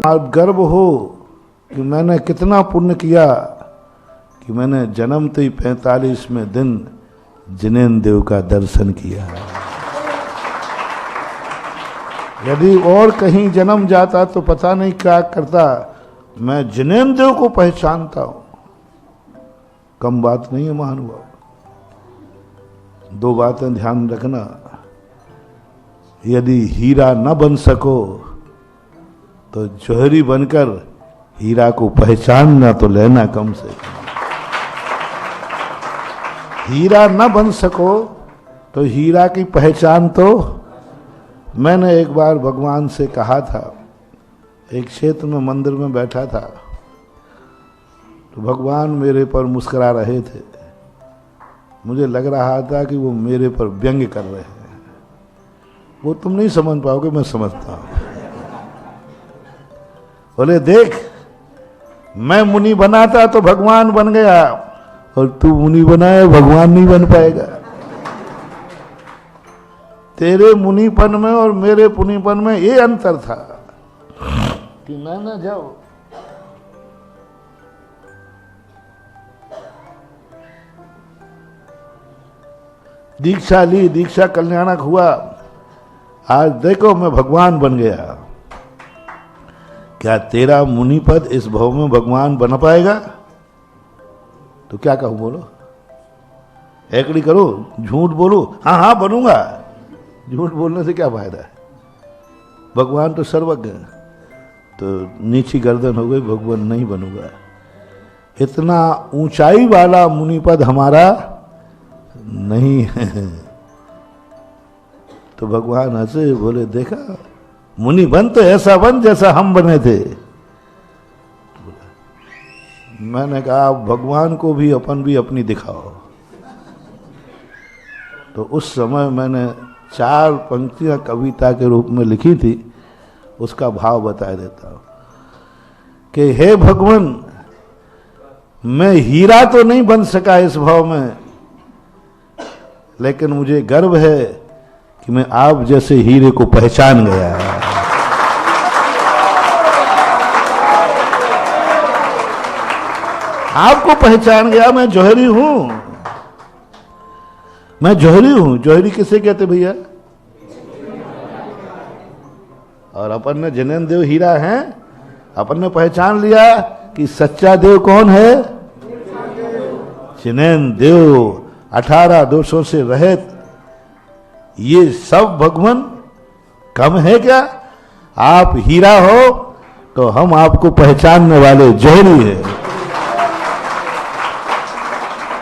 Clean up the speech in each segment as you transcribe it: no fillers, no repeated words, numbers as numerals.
आप गर्व हो कि मैंने कितना पुण्य किया कि मैंने जन्मते ही 45वें दिन जिनेंद्र देव का दर्शन किया। यदि और कहीं जन्म जाता तो पता नहीं क्या करता। मैं जिनेंद्र देव को पहचानता हूं, कम बात नहीं है महानुभाव। दो बातें ध्यान रखना, यदि हीरा न बन सको तो जौहरी बनकर हीरा को पहचानना तो लेना कम से कम। हीरा न बन सको तो हीरा की पहचान तो। मैंने एक बार भगवान से कहा था, एक क्षेत्र में मंदिर में बैठा था तो भगवान मेरे पर मुस्कुरा रहे थे। मुझे लग रहा था कि वो मेरे पर व्यंग्य कर रहे हैं। वो तुम नहीं समझ पाओगे, मैं समझता हूं। बोले देख, मैं मुनि बना था तो भगवान बन गया, और तू मुनि बनाए भगवान नहीं बन पाएगा। तेरे मुनिपन में और मेरे पुनिपन में ये अंतर था कि मैंने जब दीक्षा ली, दीक्षा कल्याणक हुआ, आज देखो मैं भगवान बन गया। क्या तेरा मुनिपद इस भव में भगवान बन पाएगा? तो क्या कहूं, बोलो, एकड़ी करो, झूठ बोलो, हाँ हाँ बनूंगा। झूठ बोलने से क्या फायदा है? भगवान तो सर्वज्ञ है। तो नीची गर्दन हो गई, भगवान नहीं बनूंगा। इतना ऊंचाई वाला मुनिपद हमारा नहीं है। तो भगवान हंसे, बोले देखा, मुनि बन तो ऐसा बन जैसा हम बने थे। मैंने कहा भगवान को भी अपन भी अपनी दिखाओ। तो उस समय मैंने 4 पंक्तियां कविता के रूप में लिखी थी, उसका भाव बता देता हूं कि हे भगवान, मैं हीरा तो नहीं बन सका इस भाव में, लेकिन मुझे गर्व है कि मैं आप जैसे हीरे को पहचान गया। आपको पहचान गया। मैं जौहरी हूं, मैं जौहरी हूं। जौहरी किसे कहते भैया? और अपन ने जिनेंद्र देव हीरा हैं। अपन ने पहचान लिया कि सच्चा देव कौन है? जिनेंद्र देव, 18 दोषों से रहित। ये सब भगवान कम है क्या? आप हीरा हो तो हम आपको पहचानने वाले जौहरी हैं।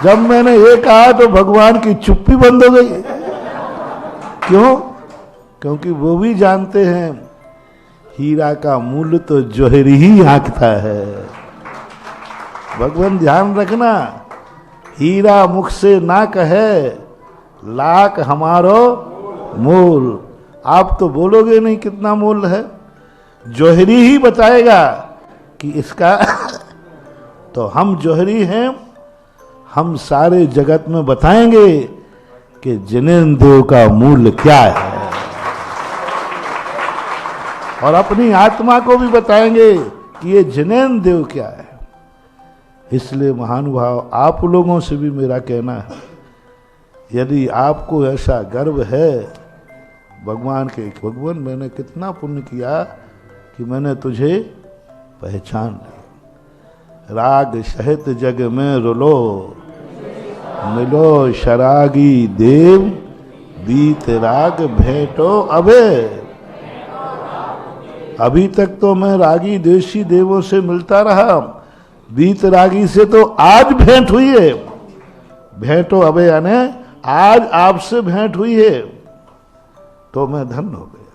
जब मैंने ये कहा तो भगवान की चुप्पी बंद हो गई। क्यों? क्योंकि वो भी जानते हैं हीरा का मूल्य तो जौहरी ही आंकता है। भगवान ध्यान रखना, हीरा मुख से ना कहे, लाख हमारो मोल। आप तो बोलोगे नहीं कितना मोल है, जौहरी ही बताएगा कि इसका। तो हम जौहरी हैं, हम सारे जगत में बताएंगे कि जिनेंद्र देव का मूल्य क्या है, और अपनी आत्मा को भी बताएंगे कि ये जिनेंद्र देव क्या है। इसलिए महानुभाव, आप लोगों से भी मेरा कहना है, यदि आपको ऐसा गर्व है भगवान के, भगवान मैंने कितना पुण्य किया कि मैंने तुझे पहचान लिया। राग सहित जग में रुलो, मिलो शरागी देव, बीत राग भेंटो अबे। अभी तक तो मैं रागी देशी देवों से मिलता रहा, बीत रागी से तो आज भेंट हुई है। भेंटो अबे यानी आज आपसे भेंट हुई है, तो मैं धन्य हो गया।